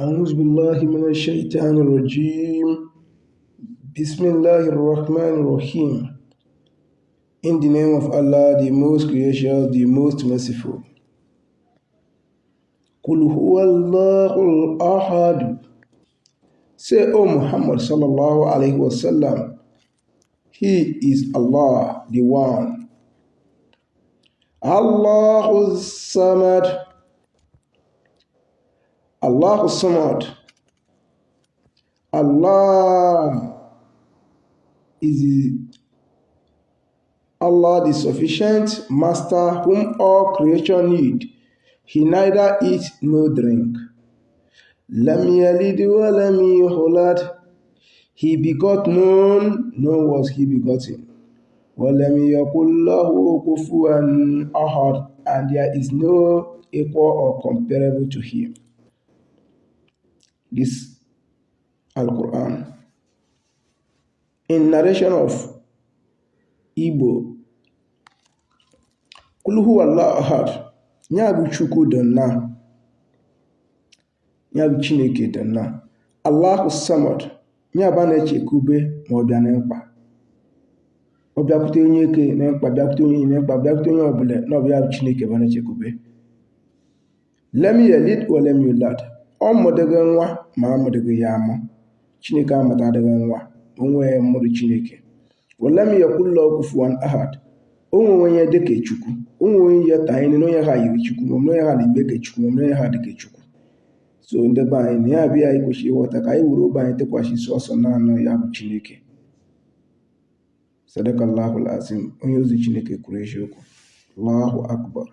أعوذ بالله من الشيطان الرجيم. بسم الله الرحمن الرحيم. In the name of Allah, the most gracious, the most merciful. Qul huwa Allahul ahad. Say, O Muhammad sallallahu alaihi wasallam, He is Allah, the One. Allahu Samad. Allahu Samad. Allah is Allah the sufficient master whom all creation need. He neither eat nor drink. Lam yalid wa lam yulad. He begot none, nor was he begotten. Wa lam yakul lahu kufuwan ahad. And there is no equal or comparable to him. This Al-Quran. In narration of Igbo, Qul huwa Allahu ahad. Nya bụ Chukwu dị nna. Nya bụ Chineke dị nna. Allahu Samad. Nya bụ a na-echekube ma ọ bịa na mkpa. Ọ bịakwute onye eke na mkpa, bịakwute onye na mkpa, bịakwute onye ọbụla na ọ bịa bụ Chineke bụ a na-echekube. Lam yalid wa lam yulad. Ọ mụdịghị nwa ma amụdịghị ya amụ. Chineke amụtadịghị nwa. Onwe mụrụ Chineke. Wa lam yakul lahu kufuwan ahad. Onwe onye dịka Chukwu. Onwe onye ya tanyere na onye ha yiri Chukwu, ma onye ha na-eme ka Chukwu, ma onye ha dịka Chukwu. So ndị be anyị na ya bịa anyị kwesịrị ịghọta ka anyị were obe anyị tụkwasị sọsọ naanị ya bụ Chineke. Sadaqallahul azim. Onye ozi Chineke kwuru eziokwu. Allahu akbar.